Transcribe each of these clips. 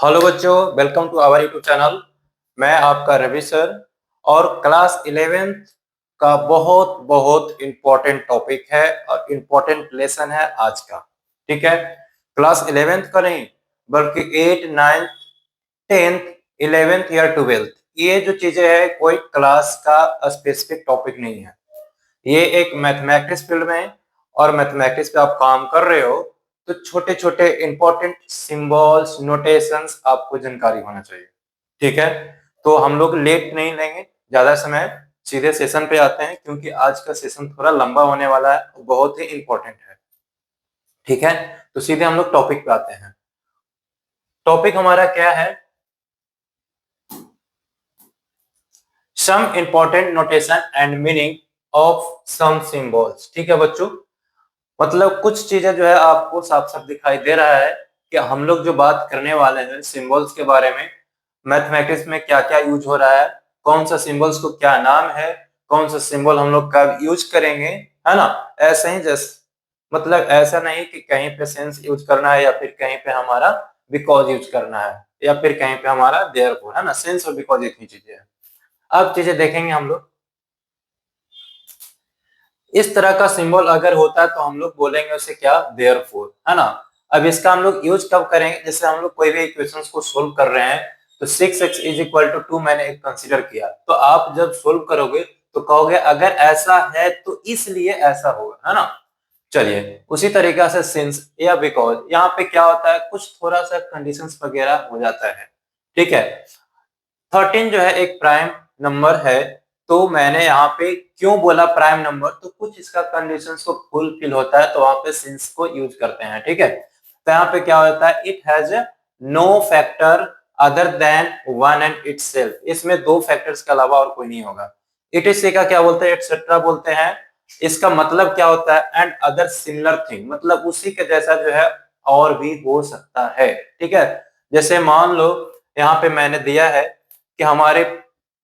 Hello बच्चों, welcome to our YouTube channel. मैं आपका रवि सर और क्लास 11th का बहुत बहुत इम्पोर्टेंट टॉपिक है और इम्पोर्टेंट लेसन है आज का। ठीक है, क्लास 11th का नहीं बल्कि 8, 9, 10th, 11th या 12th, ये जो चीजें है कोई क्लास का स्पेसिफिक टॉपिक नहीं है। ये एक मैथमेटिक्स फील्ड में और मैथमेटिक्स पे आप काम कर रहे हो तो छोटे छोटे इंपॉर्टेंट सिंबल्स नोटेशंस आपको जानकारी होना चाहिए। ठीक है, तो हम लोग लेट नहीं लेंगे ज्यादा समय, सीधे सेशन पे आते हैं क्योंकि आज का सेशन थोड़ा लंबा होने वाला है, बहुत ही इंपॉर्टेंट है। ठीक है, तो सीधे हम लोग टॉपिक पे आते हैं। टॉपिक हमारा क्या है? Some important notation and meaning of some symbols. ठीक है बच्चों, मतलब कुछ चीजें जो है आपको साफ साफ दिखाई दे रहा है कि हम लोग जो बात करने वाले हैं सिंबल्स के बारे में, मैथमेटिक्स में क्या क्या यूज हो रहा है, कौन सा सिंबल्स को क्या नाम है, कौन सा सिंबल हम लोग कब यूज करेंगे, है ना। ऐसे ही जैसे मतलब ऐसा नहीं कि कहीं पे सेंस यूज करना है या फिर कहीं पे हमारा बिकॉज यूज करना है या फिर कहीं पे हमारा देयरफॉर, है ना। सेंस और बिकॉज एक ही चीजें है। अब चीजें देखेंगे हम लोग। इस तरह का सिंबल अगर होता है तो हम लोग बोलेंगे उसे क्या, देयरफॉर, है ना। अब इसका हम लोग यूज कब करेंगे? जैसे हम लोग कोई भी इक्वेशंस को सोल्व कर रहे हैं तो 6x इज इक्वल टू 2 मैंने एक कंसीडर किया, तो आप जब सोल्व करोगे तो कहोगे अगर ऐसा है तो इसलिए ऐसा होगा, है ना। चलिए उसी तरीका से सिंस या बिकॉज, यहाँ पे क्या होता है कुछ थोड़ा सा कंडीशंस वगैरह हो जाता है। ठीक है, 13 जो है एक प्राइम नंबर है, तो मैंने यहाँ पे क्यों बोला प्राइम नंबर, तो कुछ इसका कंडीशंस को फुलफिल होता है तो वहां पे सिंस को यूज करते हैं। ठीक है, तो यहाँ पे क्या होता है, it has no factor other than one and itself, इसमें दो फैक्टर्स के अलावा और कोई नहीं होगा। इट इज का क्या बोलते हैं, एटसेट्रा बोलते हैं। इसका मतलब क्या होता है, एंड अदर सिमिलर थिंग, मतलब उसी के जैसा जो है और भी हो सकता है। ठीक है, जैसे मान लो यहाँ पे मैंने दिया है कि हमारे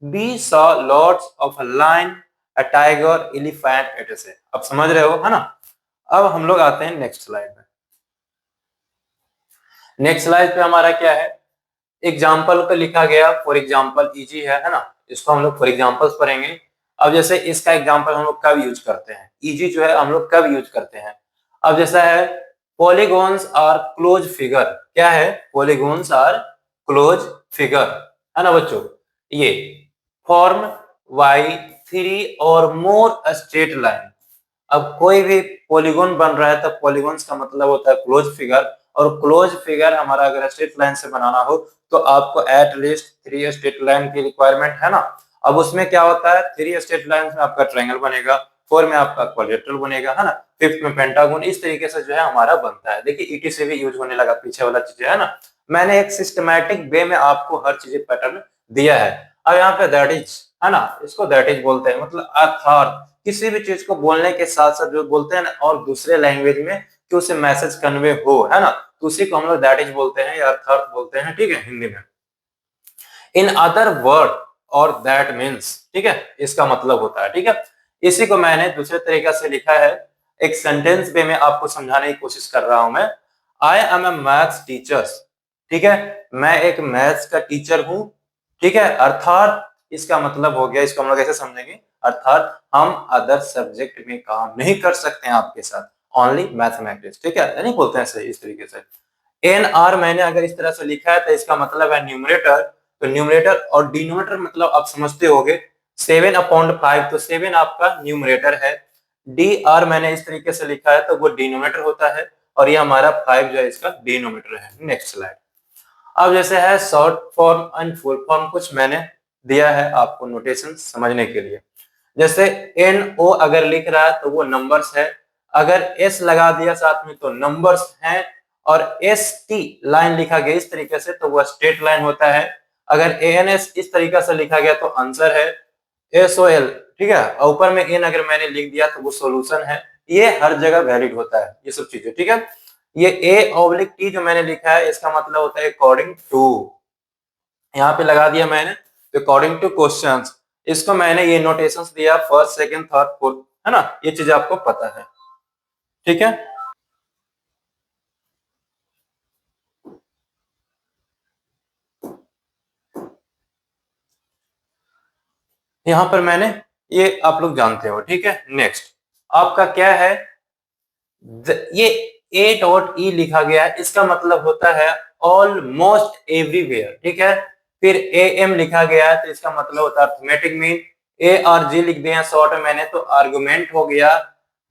we saw lots of a lion, a tiger, elephant etc. अब समझ रहे हो, है ना। अब हम लोग आते हैं नेक्स्ट स्लाइड में। नेक्स्ट स्लाइड पे हमारा क्या है, एग्जाम्पल को लिखा गया, फॉर एग्जाम्पल इजी है ना। इसको हम लोग फॉर एग्जाम्पल्स पढ़ेंगे। अब जैसे इसका एग्जाम्पल हम लोग कब यूज करते हैं, इजी जो है हम लोग कब यूज करते हैं। अब जैसा है, पॉलीगॉन्स आर क्लोज फिगर, क्या है, पॉलीगॉन्स आर क्लोज फिगर, है ना बच्चों। ये फॉर्म वाई थ्री और मोर स्ट्रेट लाइन। अब कोई भी पॉलीगॉन बन रहा है तो पॉलीगॉन्स का मतलब होता है क्लोज फिगर, और क्लोज फिगर हमारा अगर स्ट्रेट लाइन से बनाना हो तो आपको एट लीस्ट 3 स्ट्रेट लाइन की रिक्वायरमेंट है ना। अब उसमें क्या होता है, 3 स्ट्रेट लाइन में आपका ट्रायंगल बनेगा, 4 में आपका क्वाड्रिलेटरल बनेगा, है ना, 5th में पेंटागन, इस तरीके से जो है हमारा बनता है। देखिए ईटी से भी यूज होने लगा पीछे वाला चीज, है ना। मैंने एक सिस्टमैटिक वे में आपको हर चीज पैटर्न दिया है। अब यहाँ पे दैट इज, है ना, इसको दैट इज बोलते हैं, मतलब अर्थात किसी भी चीज को बोलने के साथ साथ जो बोलते हैं ना और दूसरे लैंग्वेज में कि उसे मैसेज कन्वे हो, है ना, तो उसी को हम लोग दैट इज बोलते हैं या अर्थात बोलते हैं। ठीक है, हिंदी में इन अदर वर्ड और दैट मीन्स, ठीक है, इसका मतलब होता है। ठीक है, इसी को मैंने दूसरे तरीका से लिखा है, एक सेंटेंस पे मैं आपको समझाने की कोशिश कर रहा हूं। मैं I am a maths teacher, ठीक है, मैं एक मैथ्स का टीचर हूं। ठीक है, अर्थात इसका मतलब हो गया, इसको हम लोग ऐसे समझेंगे, अर्थात हम अदर सब्जेक्ट में काम नहीं कर सकते हैं आपके साथ, ओनली मैथमेटिक्स। ठीक है, नहीं बोलते हैं सही इस तरीके से। एन आर मैंने अगर इस तरह से लिखा है तो इसका मतलब है न्यूमरेटर, तो न्यूमरेटर और डिनोमिनेटर मतलब आप समझते होगे, 7/5, तो 7 आपका न्यूमरेटर है। डी आर मैंने इस तरीके से लिखा है तो वो डिनोमिनेटर होता है, और ये हमारा 5 जो है इसका डिनोमिनेटर है। Next slide. अब जैसे है short form and full form, कुछ मैंने दिया है आपको नोटेशन समझने के लिए। जैसे एन ओ अगर लिख रहा है तो वो नंबर्स है, अगर एस लगा दिया साथ में तो नंबर्स हैं, और एस टी लाइन लिखा गया इस तरीके से तो वो स्ट्रेट लाइन होता है। अगर ए एन एस इस तरीके से लिखा गया तो आंसर है। एस ओ एल, ठीक है, और ऊपर में एन अगर मैंने लिख दिया तो वो सॉल्यूशन है। ये हर जगह वैलिड होता है ये सब चीजें। ठीक है, ये ए ऑब्लिक टी जो मैंने लिखा है इसका मतलब होता है अकॉर्डिंग टू, यहाँ पे लगा दिया मैंने अकॉर्डिंग टू क्वेश्चंस। इसको मैंने ये नोटेशंस दिया फर्स्ट सेकंड थर्ड फोर्थ, है ना, ये चीज आपको पता है। ठीक है, यहां पर मैंने, ये आप लोग जानते हो, ठीक है। नेक्स्ट आपका क्या है, ये ए डॉट ई लिखा गया है, इसका मतलब होता है ऑलमोस्ट एवरीवेयर, ठीक है। फिर ए एम लिखा गया है तो इसका मतलब होता है arithmetic mean. A R G लिख दिया शॉर्ट में मैंने तो आर्गुमेंट हो गया।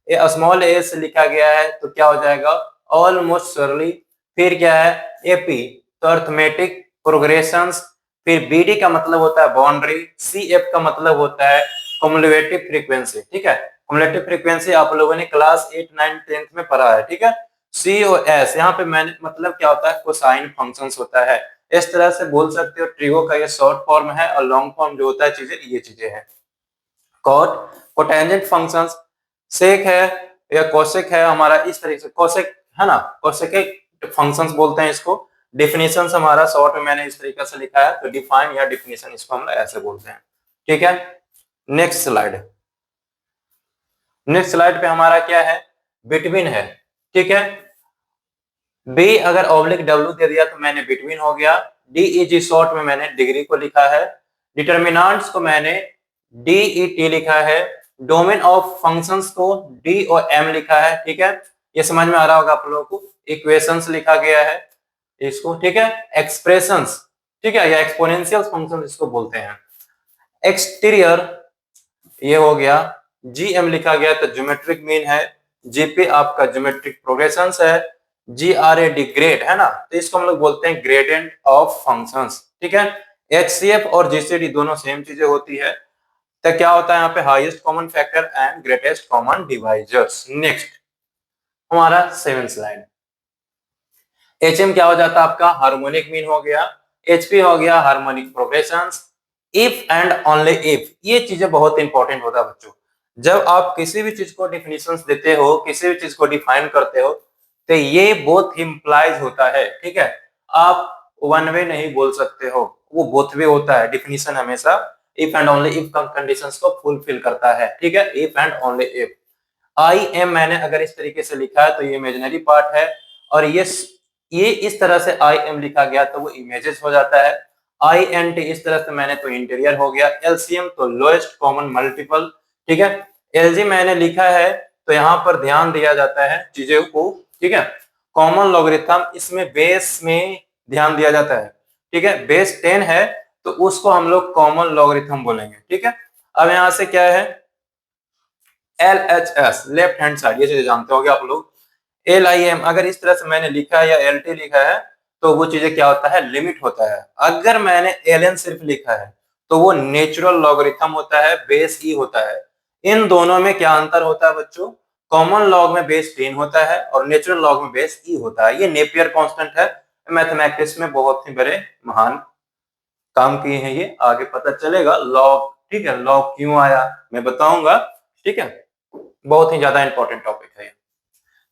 ए स्मॉल एस लिखा गया है तो क्या हो जाएगा, ऑलमोस्ट सरली। फिर क्या है एपी तो अर्थमेटिक प्रोग्रेशंस। फिर बीडी का मतलब होता है बाउंड्री। सी एफ का मतलब होता है कम्युलेटिव फ्रीक्वेंसी, ठीक है। कम्युलेटिव फ्रीक्वेंसी आप लोगों ने क्लास 8, 9, 10th में पढ़ा है, ठीक है। सी ओ एस यहाँ पे मैंने मतलब क्या होता है, कोसाइन फंक्शंस होता है। इस तरह से बोल सकते हो ट्रिगो का ये शॉर्ट फॉर्म है और लॉन्ग फॉर्म जो होता है चीजें, ये चीजें हैं। कॉट कोटेंजेंट फंक्शंस, सेक है या कोसेक है हमारा, इस तरीके से कोसेक है ना, कोसेक फंक्शंस बोलते हैं इसको। डिफिनेशन हमारा शॉर्ट में मैंने इस तरीके से लिखा है तो डिफाइन या डिफिनेशन इसको हम ऐसे बोलते हैं, ठीक है। नेक्स्ट स्लाइड, नेक्स्ट स्लाइड पे हमारा क्या है, बिटवीन है, ठीक है। बी अगर ऑब्लिक डब्ल्यू दे दिया तो मैंने बिटवीन हो गया। डीईजी शॉर्ट में मैंने डिग्री को लिखा है। डिटर्मिनेंट्स को मैंने डीईटी लिखा है। डोमेन ऑफ फंक्शंस को डी और एम लिखा है, ठीक है। ये समझ में आ रहा होगा आप लोगों को। इक्वेशंस लिखा गया है इसको, ठीक है। एक्सप्रेशंस, ठीक है, या एक्सपोनेंशियल फंक्शन इसको बोलते हैं। एक्सटीरियर ये हो गया। जीएम लिखा गया तो ज्योमेट्रिक मीन है। जीपी आपका ज्योमेट्रिक प्रोग्रेशंस है। जीआरएडी ग्रेड है ना, तो इसको हम लोग बोलते हैं ग्रेडियंट ऑफ फंक्शंस, ठीक है। एचसीएफ और जीसीडी दोनों सेम चीजें होती है। तो क्या होता है यहाँ पे, highest common factor and greatest common divisors. Next हमारा 7th स्लाइड। एचएम क्या हो जाता है आपका, हार्मोनिक मीन हो गया। एचपी हो गया harmonic progressions. If and only if, ये चीजें बहुत इंपॉर्टेंट होता है बच्चों। जब आप किसी भी चीज को डिफिनेशंस देते हो, किसी भी चीज को डिफाइन करते हो, तो ये बोथ इंप्लाइज होता है, ठीक है। आप वन वे नहीं बोल सकते हो, वो बोथ वे होता है। डिफिनेशन हमेशा if and only if conditions को फुलफिल करता है, ठीक है। If and only if. I am मैंने अगर इस तरीके से लिखा है तो ये इमेजिनरी पार्ट है, और ये इस तरह से आई एम लिखा गया तो वो इमेजेस हो जाता है। आई एन टी इस तरह से मैंने तो इंटीरियर हो गया। एलसीएम तो लोएस्ट कॉमन मल्टीपल, ठीक है। एलजी मैंने लिखा है तो यहाँ पर ध्यान दिया जाता है चीजों को, ठीक है। कॉमन लॉगरिथम इसमें बेस में ध्यान दिया जाता है, ठीक है। बेस 10 है तो उसको हम लोग कॉमन लॉगरिथम बोलेंगे, ठीक है। अब यहाँ से क्या है, L H S left hand side, ये चीजें जानते होंगे आप लोग। एल आई एम अगर इस तरह से मैंने लिखा है या एल टी लिखा है तो वो चीजें क्या होता है, लिमिट होता है। अगर मैंने एल एन सिर्फ लिखा है तो वो नेचुरल लॉगरिथम होता है, बेस ई होता है। इन दोनों में क्या अंतर होता है बच्चों, कॉमन लॉग में बेस 10 होता है और नेचुरल लॉग में बेस ई होता है। ये नेपियर कांस्टेंट है। मैथमेटिक्स में बहुत ही बड़े महान काम किए हैं ये, आगे पता चलेगा लॉग, ठीक है। लॉग क्यों आया मैं बताऊंगा, ठीक है। बहुत ही ज्यादा इंपॉर्टेंट टॉपिक है।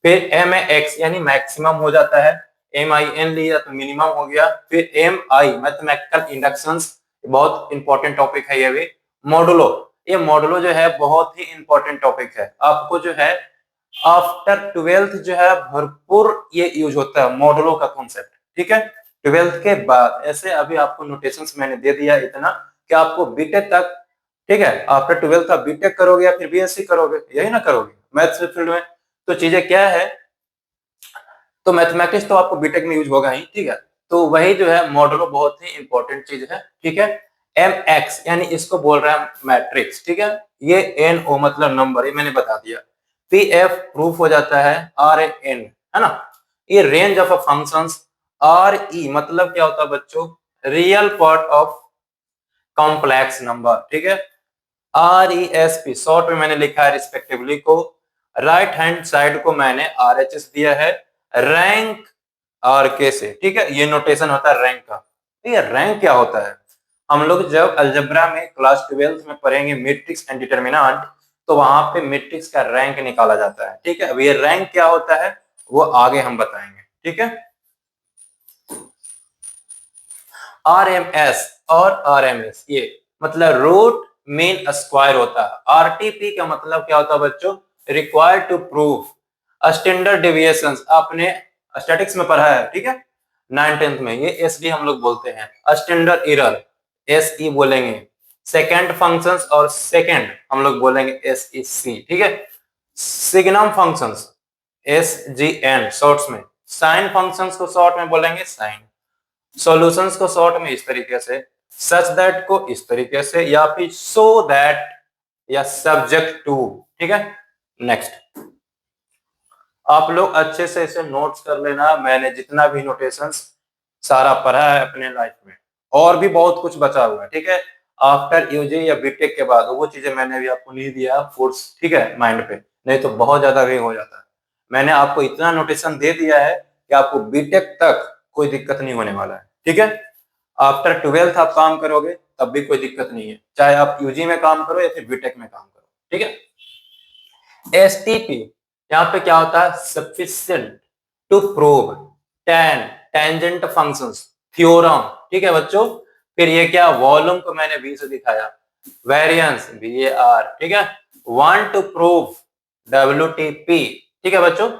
फिर एम एक्स यानी मैक्सिमम हो जाता है। एम आई एन लिया तो मिनिमम हो गया। फिर एम आई मैथमेटिकल इंडक्शंस, बहुत इंपॉर्टेंट टॉपिक है ये भी। मॉडुलो, ये मॉडुलो जो है बहुत ही इंपॉर्टेंट टॉपिक है। आपको जो है आफ्टर 12th जो है भरपूर ये यूज होता है मॉडुलो का कॉन्सेप्ट, ठीक है। 12th के बाद ऐसे अभी आपको नोटेशंस मैंने दे दिया इतना कि आपको बीटेक तक, ठीक है। आफ्टर 12th आप बीटेक करोगे या फिर बीएससी करोगे, यही ना करोगे मैथ्स फील्ड में। तो चीजें क्या है, तो मैथमेटिक्स तो आपको बीटेक में यूज होगा ही, ठीक है। तो वही जो है मॉडुलो बहुत ही इंपॉर्टेंट चीज है, ठीक है। एम एक्स यानी इसको बोल रहा है मैट्रिक्स, ठीक है। ये एन ओ मतलब नंबर, ये मैंने बता दिया। पी एफ प्रूफ हो जाता है। आर एन है ना, ये range of functions. R E मतलब क्या होता है बच्चों, real part of complex number, ठीक है। R E S P short में मैंने लिखा है रिस्पेक्टिवली को। राइट हैंड साइड को मैंने आर एच एस दिया है, रैंक आर के से, ठीक है। ये नोटेशन होता है रैंक का। ये रैंक क्या होता है, हम लोग जब अलजेब्रा में क्लास 12th में पढ़ेंगे मैट्रिक्स एंड डिटरमिनेंट, तो वहां पे मैट्रिक्स का रैंक निकाला जाता है, ठीक है। अब ये रैंक क्या होता है वो आगे हम बताएंगे, ठीक है। आर एम एस और आर एम एस ये मतलब रूट मीन स्क्वायर होता है। आरटीपी का मतलब क्या होता है बच्चों, required to prove standard deviation. आपने स्टैटिक्स में पढ़ा है, ठीक है, 9th 10th में। ये एस डी हम लोग बोलते हैं, स्टैंडर्ड एरर एस ई बोलेंगे। सेकेंड फंक्शंस और सेकेंड हम लोग बोलेंगे एस ई सी, ठीक है। Signum functions S G N shorts में, साइन फंक्शंस को शॉर्ट में बोलेंगे साइन, सॉल्यूशंस को शॉर्ट में इस तरीके से, सच दैट को इस तरीके से, या फिर सो दैट या सब्जेक्ट टू, ठीक है। नेक्स्ट आप लोग अच्छे से इसे नोट्स कर लेना, मैंने जितना भी नोटेशंस सारा पढ़ा है अपने लाइफ में, और भी बहुत कुछ बचा हुआ है, ठीक है। आफ्टर यूजी या बीटेक के बाद वो चीजें मैंने भी आपको नहीं दिया फोर्स, ठीक है, माइंड पे, नहीं तो बहुत ज्यादा वे हो जाता है। मैंने आपको इतना नोटेशन दे दिया है कि आपको बीटेक तक कोई दिक्कत नहीं होने वाला है, ठीक है। आफ्टर 12th आप काम करोगे तब भी कोई दिक्कत नहीं है, चाहे आप यूजी में काम करो या फिर बीटेक में काम करो, ठीक है। एसटीपी यहाँ पे क्या होता है, sufficient to prove tangent functions theorem, ठीक है बच्चों। फिर ये क्या, वॉल्यूम को मैंने वी से दिखाया, वेरिएंस VAR, ठीक है। वांट टू प्रूव WTP, ठीक है बच्चों।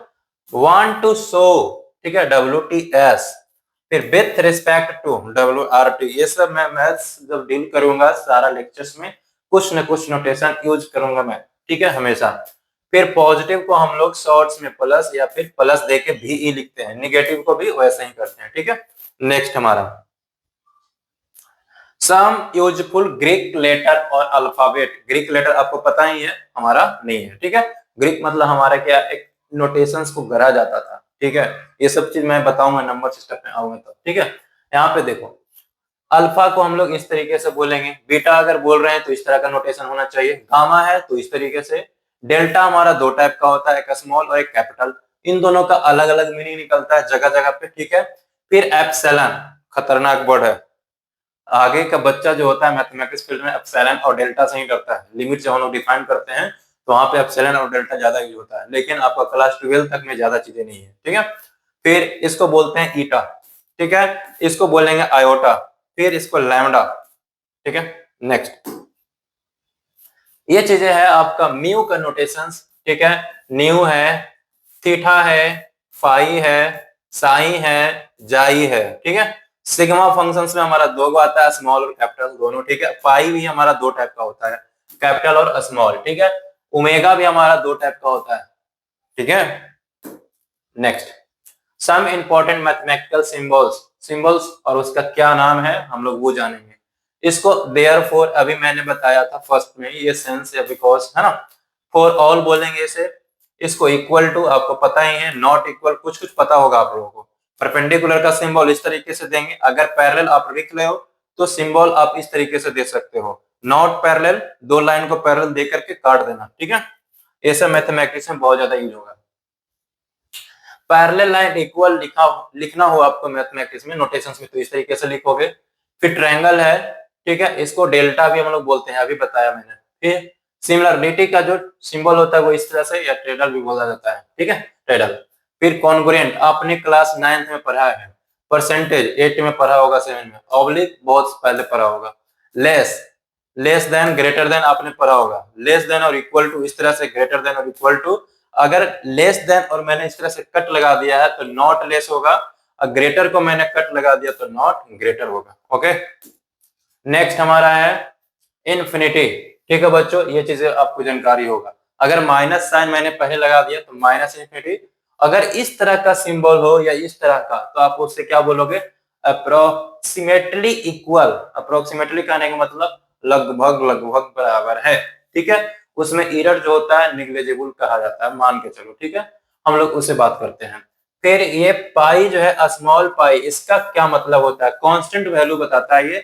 वांट टू शो, ठीक है, WTS। फिर विथ रिस्पेक्ट टू WRT। ये सब मैं मैथ्स जब डील करूंगा सारा लेक्चर्स में कुछ न कुछ नोटेशन यूज करूंगा मैं, ठीक है, हमेशा। फिर पॉजिटिव को हम लोग शॉर्ट्स में प्लस या फिर प्लस देके VE लिखते हैं, निगेटिव को भी वैसे ही करते हैं, ठीक है। नेक्स्ट हमारा सम यूजफुल ग्रीक लेटर और अल्फाबेट। ग्रीक लेटर आपको पता ही है हमारा नहीं है, ठीक है। ग्रीक मतलब हमारा क्या, एक नोटेशंस को गढ़ा जाता था, ठीक है। ये सब चीज मैं बताऊंगा नंबर सिस्टम में आऊंगा तब, ठीक है। यहाँ पे देखो, अल्फा को हम लोग इस तरीके से बोलेंगे, बीटा अगर बोल रहे हैं तो इस तरह का नोटेशन होना चाहिए, गामा है तो इस तरीके से, डेल्टा हमारा दो टाइप का होता है, एक स्मॉल और एक कैपिटल, इन दोनों का अलग अलग मीनिंग निकलता है जगह जगह पे, ठीक है। फिर एप्सिलॉन खतरनाक वर्ड है, आगे का बच्चा जो होता है मैथमेटिक्स फील्ड में एप्सिलॉन और डेल्टा से ही करता है, लिमिट जब हम लोग डिफाइन करते हैं तो वहां पे एप्सिलॉन और डेल्टा ज्यादा यूज होता है, लेकिन आपका क्लास 12 तक में ज्यादा चीजें नहीं है, ठीक है। फिर इसको बोलते हैं ईटा, ठीक है, इसको बोलेंगे आयोटा, फिर इसको लैम्डा, ठीक है। नेक्स्ट ये चीजें है आपका म्यू का नोटेशंस, ठीक है। न्यू है, थीटा है, फाई है, साई है, जाई है, ठीक है। सिग्मा फंक्शंस में हमारा दो गो आता है, स्मॉल और कैपिटल दोनों, ठीक है। पाई भी हमारा दो टाइप का होता है, कैपिटल और स्मॉल, ठीक है। ओमेगा भी हमारा दो टाइप का होता है, ठीक है। Next some important mathematical symbols, symbols और उसका क्या नाम है हम लोग वो जानेंगे। इसको देयरफॉर अभी मैंने बताया था फर्स्ट में, ये सेंस या बिकॉज है ना। फॉर ऑल बोलेंगे इसे, इसको इक्वल टू आपको पता ही है, नॉट इक्वल कुछ कुछ पता होगा आप लोगों को। परपेंडिकुलर का सिंबल इस तरीके से देंगे, अगर पैरेलल आप लिख रहे हो तो सिंबल आप इस तरीके से दे सकते हो, नॉट पैरेलल दो लाइन को पैरेलल दे करके काट देना, ठीक है। ये सब मैथमेटिक्स में बहुत ज्यादा यूज होगा। पैरेलल लाइन इक्वल लिखना हो आपको मैथमेटिक्स में नोटेशंस में तो इस तरीके से लिखोगे। फिर ट्रायंगल है, ठीक है, इसको डेल्टा भी हम लोग बोलते हैं, अभी बताया मैंने। फिर सिमिलरिटी का जो सिंबल होता है वो इस तरह से, या ट्रेडल भी बोला जाता है, ठीक है, ट्रेडल। फिर कॉन्ग्रुएंट आपने क्लास 9th में पढ़ा है, परसेंटेज 8 में पढ़ा होगा, 7 में, ऑब्लिक बहुत पहले पढ़ा होगा, less less than greater than आपने पढ़ा होगा, लेस देन और इक्वल टू इस तरह से, ग्रेटर देन और इक्वल टू। अगर लेस देन और मैंने इस तरह से कट लगा दिया है तो नॉट लेस होगा, और ग्रेटर को मैंने कट लगा दिया तो नॉट ग्रेटर होगा, ओके। नेक्स्ट हमारा है इन्फिनिटी, ठीक है बच्चों, ये चीजें आपको जानकारी होगा। अगर माइनस साइन मैंने पहले लगा दिया तो माइनस इन्फिनिटी, अगर इस तरह का सिंबल हो या इस तरह का तो आप उससे क्या बोलोगे, अप्रोक्सीमेटली इक्वल। अप्रोक्सीमेटली कहने का मतलब लगभग लगभग बराबर है, ठीक है। उसमें एरर जो होता है निग्लेजिबल कहा जाता है, मान के चलो, ठीक है, हम लोग उससे बात करते हैं। फिर ये पाई जो है, स्मॉल पाई, इसका क्या मतलब होता है, कांस्टेंट वैल्यू बताता है ये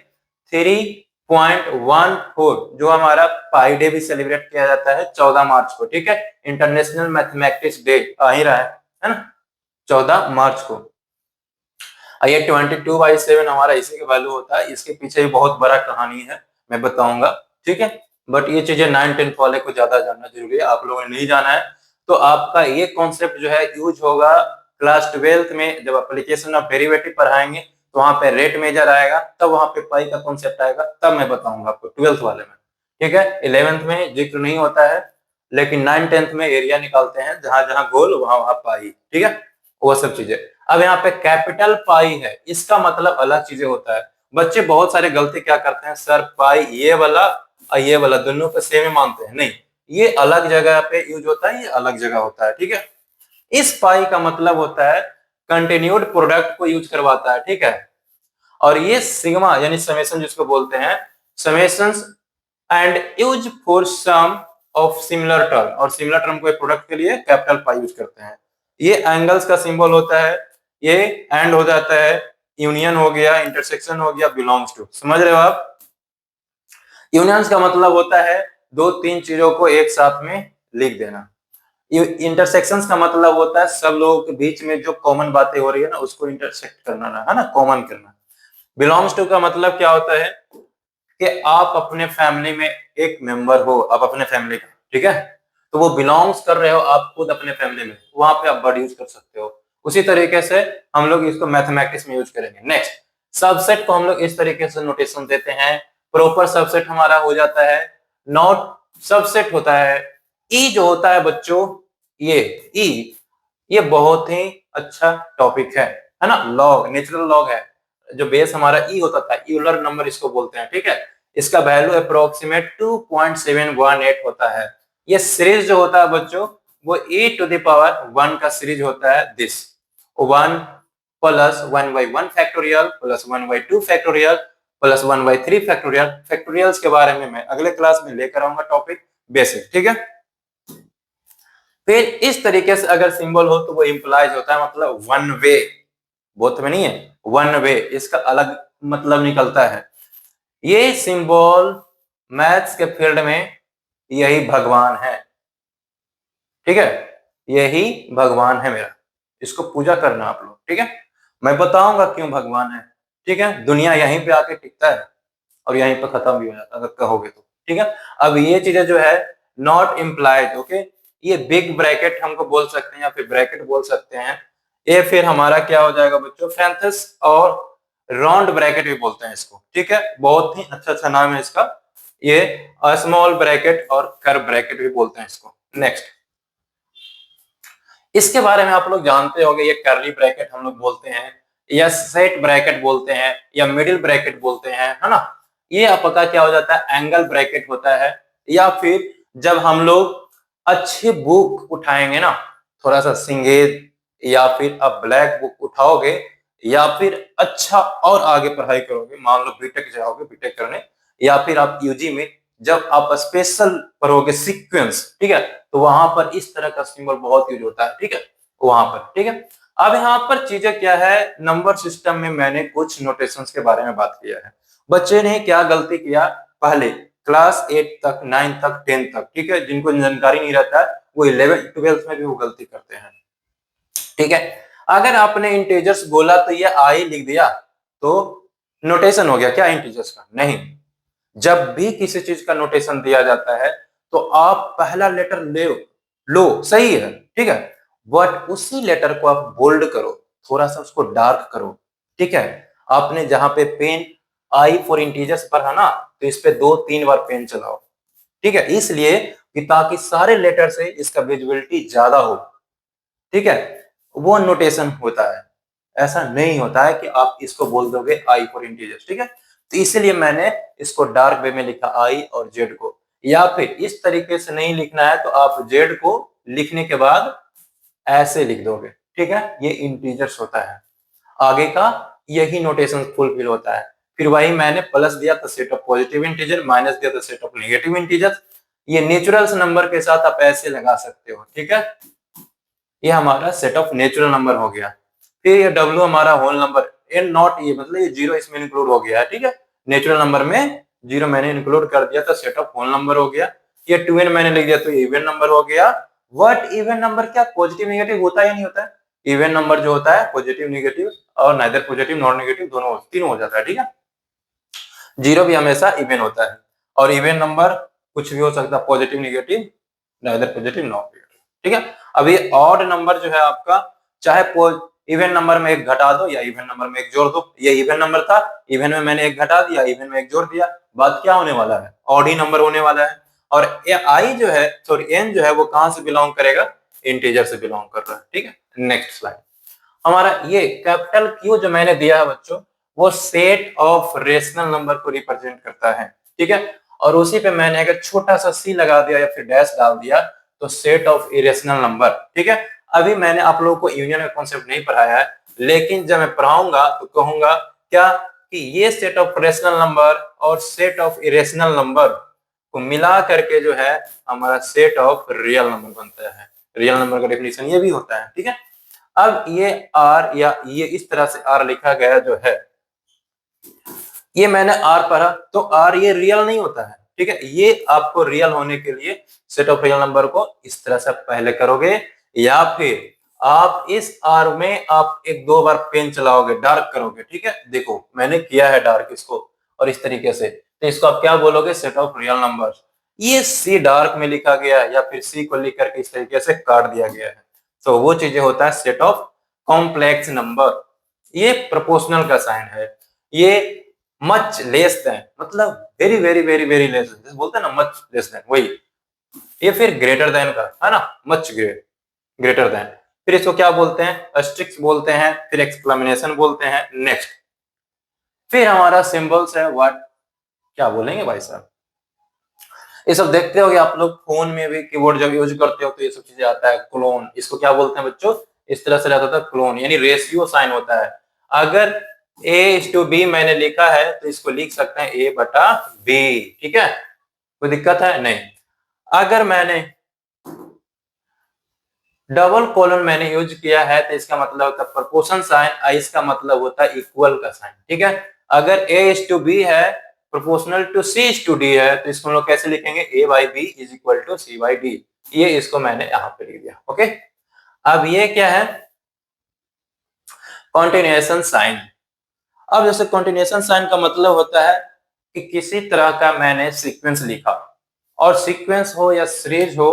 3.14, जो हमारा पाई डे भी सेलिब्रेट किया जाता है 14 मार्च को, ठीक है। इंटरनेशनल मैथमेटिक्स डे आ ही रहा है ना, 14 मार्च को। ये 22/7 हमारा इसी का वैल्यू होता है, इसके पीछे भी बहुत बड़ा कहानी है, मैं बताऊंगा, ठीक है। बट ये चीजें 9th-10th वाले को ज्यादा जानना जरूरी है, आप लोगों ने नहीं जाना है तो आपका ये कॉन्सेप्ट जो है यूज होगा क्लास 12th में, जब एप्लीकेशन ऑफ डेरिवेटिव पढ़ाएंगे तो वहां पे रेट मेजर आएगा, तब वहां पे पाई का कॉन्सेप्ट आएगा, तब मैं बताऊंगा आपको 12th वाले में, ठीक है। 11th में जिक्र नहीं होता है, लेकिन 9th-10th में एरिया निकालते हैं, जहां जहां गोल वहां वहां पाई, ठीक है, वो सब चीजें। अब यहाँ पे कैपिटल पाई है, इसका मतलब अलग चीजें होता है, बच्चे बहुत सारे गलती क्या करते हैं, सर पाई ये वाला और ये वाला दोनों को सेम ही मानते हैं। नहीं, ये अलग जगह पे यूज होता है, ये अलग जगह होता है, ठीक है। इस पाई का मतलब होता है कंटिन्यूड प्रोडक्ट को यूज करवाता है, ठीक है। और ये सिग्मा यानी समेशन जिसको बोलते हैं, summations and use for sum of similar term, और सिमिलर टर्म को प्रोडक्ट के लिए कैपिटल पाई यूज करते हैं। ये एंगल्स का सिंबल होता है, ये एंड हो जाता है, यूनियन हो गया, इंटरसेक्शन हो गया, बिलोंग्स टू, समझ रहे हो आप। यूनियंस का मतलब होता है दो तीन चीजों को एक साथ में लिख देना। इंटरसेक्शंस का मतलब होता है सब लोगों के बीच में जो कॉमन बातें हो रही है ना उसको इंटरसेक्ट करना ना, है ना, कॉमन करना। बिलोंग्स टू का मतलब क्या होता है कि आप अपने फैमिली में एक मेंबर हो, आप अपने फैमिली का, ठीक है, तो वो बिलोंग्स कर रहे हो आप खुद अपने फैमिली में, वहां पे आप वर्ड यूज कर सकते हो। उसी तरीके से हम लोग इसको मैथमेटिक्स में यूज करेंगे। नेक्स्ट, सबसेट को हम लोग इस तरीके से नोटेशन देते हैं। प्रॉपर सबसेट हमारा हो जाता है, नॉट सबसेट होता है। ई जो होता है बच्चों, ये ई, ये बहुत ही अच्छा टॉपिक है ना। लॉग, नेचुरल लॉग है, जो बेस हमारा ई होता था, यूलर नंबर इसको बोलते हैं, ठीक है। इसका वैल्यू अप्रोक्सीमेट 2.718 होता है। ये सीरीज जो होता है बच्चों, वो e⁻1 का सीरीज होता है। This 1 plus 1/1 factorial plus 1/2 factorial plus 1/3 factorial. Factorials के बारे में मैं अगले क्लास में लेकर आऊंगा टॉपिक बेसिक, ठीक है। फिर इस तरीके से अगर सिंबल हो तो वो इंप्लाइज होता है, मतलब वन वे, बोथ में नहीं है, वन वे, इसका अलग मतलब निकलता है। ये सिंबल मैथ्स के फील्ड में यही भगवान है, ठीक है, यही भगवान है मेरा, इसको पूजा करना आप लोग, ठीक है। मैं बताऊंगा क्यों भगवान है, ठीक है। दुनिया यहीं पे आके टिकता है और यहीं पे खत्म भी हो जाता है अगर कहोगे तो, ठीक है। अब ये चीजें जो है नॉट इम्प्लाइड, ओके, ये बिग ब्रैकेट हमको बोल सकते हैं या फिर ब्रैकेट बोल सकते हैं। ये फिर हमारा क्या हो जाएगा बच्चों, फ्रैंथिस और राउंड ब्रैकेट भी बोलते हैं इसको, ठीक है। बहुत ही अच्छा अच्छा नाम है इसका, ये स्मॉल ब्रैकेट और कर्व ब्रैकेट भी बोलते हैं इसको। नेक्स्ट, इसके बारे में आप लोग जानते होंगे, ये कर्ली ब्रैकेट हम लोग बोलते हैं, या सेट ब्रैकेट बोलते हैं, या मिडिल ब्रैकेट बोलते हैं, है ना। ये आपका क्या हो जाता है, एंगल ब्रैकेट होता है। या फिर जब हम लोग अच्छे बुक उठाएंगे ना, थोड़ा सा सिंगेज, या फिर आप ब्लैक बुक उठाओगे, या फिर अच्छा और आगे पढ़ाई करोगे, मान लो बीटेक जाओगे, बीटेक करने, या फिर आप यूजी में जब आप स्पेशल पढ़ोगे सीक्वेंस, ठीक है, तो वहां पर इस तरह का सिंबल बहुत यूज होता है, ठीक है, वहां पर, ठीक है। अब यहाँ पर चीजें क्या है, नंबर सिस्टम में मैंने कुछ नोटेशंस के बारे में बात किया है। बच्चे ने क्या गलती किया, पहले क्लास 8 तक, 9 तक, 10 तक, ठीक है, जिनको जानकारी नहीं रहता है वो 11 12 में भी वो गलती करते हैं, ठीक है। अगर आपने इंटीजर्स बोला तो ये आई लिख दिया तो नोटेशन हो गया क्या इंटीजर्स का, नहीं। जब भी किसी चीज का नोटेशन दिया जाता है तो आप पहला लेटर ले लो, सही है, ठीक है, बट उसी लेटर को आप बोल्ड करो, थोड़ा सा उसको डार्क करो, ठीक है। आपने जहां पे पेन आई फॉर इंटीजर्स पर है ना, तो इस पे 2-3 बार पेन चलाओ, ठीक है, इसलिए कि ताकि सारे लेटर से इसका विजिबिलिटी ज्यादा हो, ठीक है, वो नोटेशन होता है। ऐसा नहीं होता है कि आप इसको बोल दोगे आई फॉर इंटीजर्स, ठीक है। तो इसीलिए मैंने इसको डार्क वे में लिखा आई और जेड को, या फिर इस तरीके से नहीं लिखना है तो आप जेड को लिखने के बाद ऐसे लिख दोगे, ठीक है, ये इंटीजर्स होता है। आगे का यही नोटेशन फुलफिल होता है। फिर वही मैंने प्लस दिया तो set of positive integer, minus दिया तो सेट ऑफ नेगेटिव इंटीजर। ये नेचुरल नंबर के साथ आप ऐसे लगा सकते हो, ठीक है। ये हमारा सेट ऑफ नेचुरल नंबर हो गया। फिर ये डब्ल्यू हमारा होल नंबर, एन नॉट, ये मतलब ये जीरो इसमें इंक्लूड हो गया है, ठीक है। नेचुरल नंबर में जीरो मैंने इंक्लूड कर दिया तो सेट ऑफ होल नंबर हो गया। ये 2n मैंने लिख दिया तो इवन नंबर हो गया। व्हाट इवन नंबर, क्या पॉजिटिव नेगेटिव होता है या नहीं होता है। इवन नंबर जो होता है पॉजिटिव नेगेटिव और नाइदर पॉजिटिव नॉन नेगेटिव दोनों तीनों हो जाता है, ठीक है। जीरो भी हमेशा इवन होता है, और इवन नंबर कुछ भी हो सकता है, positive negative, neither positive non negative, ठीक है। अब ये ऑड नंबर जो है आपका, चाहे इवन नंबर में एक घटा दो या इवन नंबर में एक जोड़ दो, ये इवन नंबर था, इवन में मैंने एक घटा दिया, इवन में एक जोड़ दिया, बात क्या होने वाला है, ऑड ही नंबर होने वाला है। और आई जो है, सॉरी एन जो है वो कहां से बिलोंग करेगा, इंटीजर से बिलोंग कर रहा है, ठीक है। नेक्स्ट स्लाइड, हमारा ये कैपिटल क्यू जो मैंने दिया है बच्चों, वो सेट ऑफ रेशनल नंबर को रिप्रेजेंट करता है, ठीक है। और उसी पे मैंने अगर छोटा सा सी लगा दिया या फिर डैश डाल दिया तो सेट ऑफ इरेशनल नंबर, ठीक है। अभी मैंने आप लोगों को यूनियन का कॉन्सेप्ट नहीं पढ़ाया है, लेकिन जब मैं पढ़ाऊंगा तो कहूंगा क्या कि ये सेट ऑफ रेशनल नंबर और सेट ऑफ इरेशनल नंबर को मिला करके जो है हमारा सेट ऑफ रियल नंबर बनता है। रियल नंबर का डेफिनेशन ये भी होता है, ठीक है। अब ये आर या ये इस तरह से आर लिखा गया जो है, ये मैंने आर पढ़ा तो आर ये रियल नहीं होता है, ठीक है। ये आपको रियल होने के लिए सेट ऑफ रियल नंबर को इस तरह से पहले करोगे, या फिर आप इस आर में आप एक दो बार पेन चलाओगे, डार्क करोगे, ठीक है। देखो मैंने किया है डार्क इसको, और इस तरीके से, तो इसको आप क्या बोलोगे, सेट ऑफ रियल नंबर। ये सी डार्क में लिखा गया है या फिर सी को लिख करके इस तरीके से काट दिया गया है, तो वो चीजें होता है सेट ऑफ कॉम्प्लेक्स नंबर। ये प्रोपोर्शनल का साइन है, ये मच लेस देन मतलब very very very very less than बोलते हैं ना, मच लेस देन वही। ये फिर ग्रेटर देन का है ना, मच ग्रेटर देन। फिर इसको क्या बोलते हैं, एस्टेरिस्क बोलते हैं, फिर एक्सक्लेमेशन बोलते हैं। नेक्स्ट फिर हमारा सिंबल्स है व्हाट, क्या बोलेंगे भाई साहब, ये सब देखते होगे आप लोग, फोन में भी कीबोर्ड जब यूज करते हो तो ये सब चीजें आता है। क्लोन, इसको क्या बोलते हैं बच्चों, इस तरह से रहता था क्लोन, यानी रेशियो साइन होता है। अगर A:B मैंने लिखा है तो इसको लिख सकते हैं A/B, ठीक है, कोई दिक्कत है नहीं। अगर मैंने डबल कोलन मैंने यूज किया है तो इसका मतलब होता है प्रोपोर्शन साइन, इसका मतलब होता है इक्वल का साइन, ठीक है। अगर A:B है प्रोपोर्शनल टू C:D है तो इसको हम लोग कैसे लिखेंगे, A/B is equal to C/D। ये इसको मैंने यहाँ पे लिख दिया, ओके। अब ये क्या है, कॉन्टिन्यूएशन साइन। अब जैसे कॉन्टिन्यूएशन साइन का मतलब होता है कि किसी तरह का मैंने सीक्वेंस लिखा, और सीक्वेंस हो या सीरीज हो,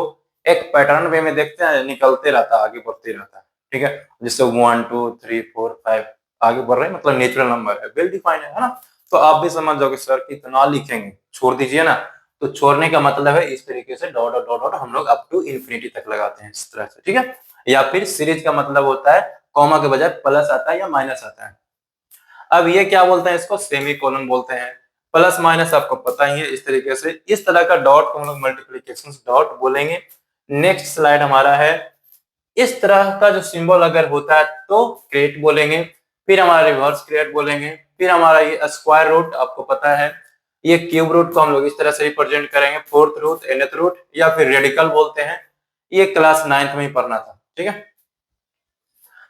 एक पैटर्न वे में देखते हैं निकलते रहता है, आगे बढ़ते रहता है, ठीक है। जैसे 1 2 3 4 5 आगे बढ़ रहे हैं, मतलब नेचुरल नंबर है, वेल डिफाइंड है ना। तो आप भी समझ जाओगे सर कितना लिखेंगे, छोड़ दीजिए ना। तो छोड़ने का मतलब है इस तरीके से डॉट डॉट डॉट हम लोग अप टू इन्फिनिटी तक लगाते हैं, इस तरह से, ठीक है। या फिर सीरीज का मतलब होता है कॉमा के बजाय प्लस आता है या माइनस आता है। अब ये क्या बोलते हैं, इसको सेमी कोलन बोलते हैं। प्लस माइनस आपको पता ही है, इस तरीके से इस तरह का डॉट को हम लोग मल्टीप्लिकेशन डॉट बोलेंगे। नेक्स्ट स्लाइड हमारा है, इस तरह का जो सिंबल अगर होता है तो क्रेट बोलेंगे, फिर हमारा रिवर्स क्रेट बोलेंगे, फिर हमारा ये स्क्वायर रूट आपको पता है, ये क्यूब रूट को हम लोग इस तरह से रिप्रेजेंट करेंगे, फोर्थ रूट, nth रूट, या फिर रेडिकल बोलते हैं। ये क्लास 9th में ही पढ़ना था, ठीक है।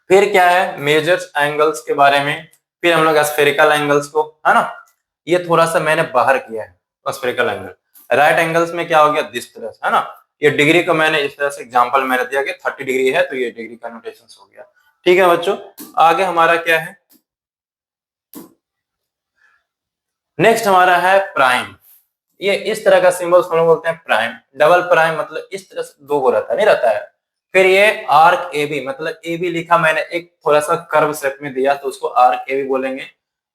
फिर क्या है, मेजर्स एंगल्स के बारे में, फिर हम लोग स्फेरिकल एंगल्स को, है ना, ये थोड़ा सा मैंने बाहर किया है स्फेरिकल एंगल। राइट एंगल्स में क्या हो गया, दिस तरह से, है ना। ये डिग्री को मैंने इस तरह से एग्जांपल मैंने दिया कि 30 डिग्री है तो ये डिग्री का नोटेशन हो गया, ठीक है बच्चों। आगे हमारा क्या है, नेक्स्ट हमारा है प्राइम। ये इस तरह का सिंबल हम लोग बोलते हैं प्राइम। डबल प्राइम मतलब इस तरह से दो को रहता है, नहीं रहता है। फिर ये आर्क ए बी, मतलब ए बी लिखा मैंने एक थोड़ा सा कर्व शेप में दिया तो उसको आर्क ए बी बोलेंगे।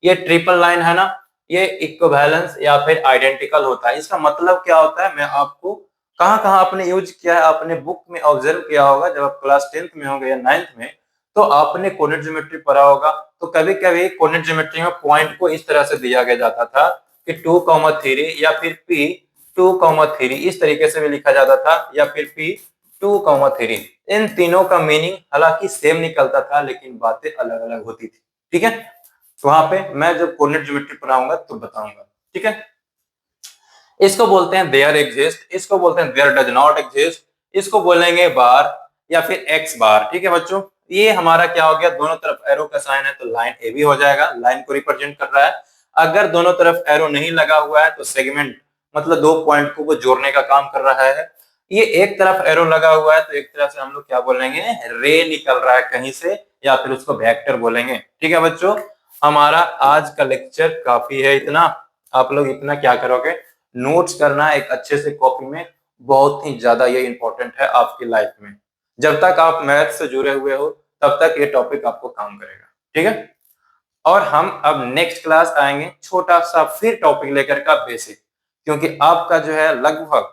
ये ट्रिपल लाइन है ना, ये इक्विवेलेंस या फिर आइडेंटिकल होता है। इसका मतलब क्या होता है, मैं आपको कहाँ कहाँ आपने यूज किया है, आपने बुक में ऑब्जर्व किया होगा जब आप क्लास 10th में होंगे या 9th में, तो आपने कोऑर्डिनेट ज्योमेट्री पढ़ा होगा। तो कभी कभी कोऑर्डिनेट ज्योमेट्री में पॉइंट को इस तरह से दिया गया जाता था कि 2,3 या फिर P 2,3 इस तरीके से भी लिखा जाता था, या फिर P 2,3। इन तीनों का मीनिंग हालांकि सेम निकलता था लेकिन बातें अलग अलग होती थी, ठीक है। तो वहां पे मैं जब कोऑर्डिनेट ज्योमेट्री पढ़ाऊंगा तो बताऊंगा, ठीक है। इसको बोलते हैं देयर एग्जिस्ट, इसको बोलते हैं देयर डज नॉट एग्जिस्ट, इसको बोलेंगे बार या फिर एक्स बार, ठीक है बच्चों। ये हमारा क्या हो गया, दोनों तरफ एरो का साइन है तो लाइन ए भी हो जाएगा, लाइन को रिप्रेजेंट कर रहा है। अगर दोनों तरफ एरो नहीं लगा हुआ है तो सेगमेंट, मतलब दो पॉइंट को वो जोड़ने का काम कर रहा है। ये एक तरफ एरो लगा हुआ है तो एक तरफ से हम लोग क्या बोलेंगे, रे निकल रहा है कहीं से, या फिर उसको वेक्टर बोलेंगे, ठीक है बच्चों। हमारा आज का लेक्चर काफी है इतना। आप लोग इतना क्या करोगे, नोट्स करना एक अच्छे से कॉपी में, बहुत ही ज्यादा ये इंपॉर्टेंट है आपकी लाइफ में। जब तक आप मैथ से जुड़े हुए हो तब तक ये टॉपिक आपको काम करेगा, ठीक है। और हम अब नेक्स्ट क्लास आएंगे छोटा सा फिर टॉपिक लेकर का बेसिक, क्योंकि आपका जो है लगभग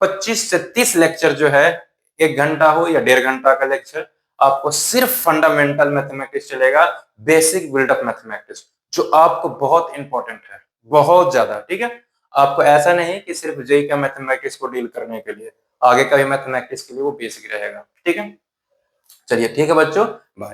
25 से 30 लेक्चर जो है, 1 घंटा हो या 1.5 घंटा का लेक्चर, आपको सिर्फ फंडामेंटल मैथमेटिक्स चलेगा, बेसिक बिल्डअप मैथमेटिक्स। जो आपको बहुत इंपॉर्टेंट है, बहुत ज्यादा। ठीक है, आपको ऐसा नहीं कि सिर्फ जेई का मैथमेटिक्स को डील करने के लिए, आगे का भी मैथमेटिक्स के लिए वो बेसिक रहेगा। ठीक है, चलिए ठीक है बच्चों, बाय।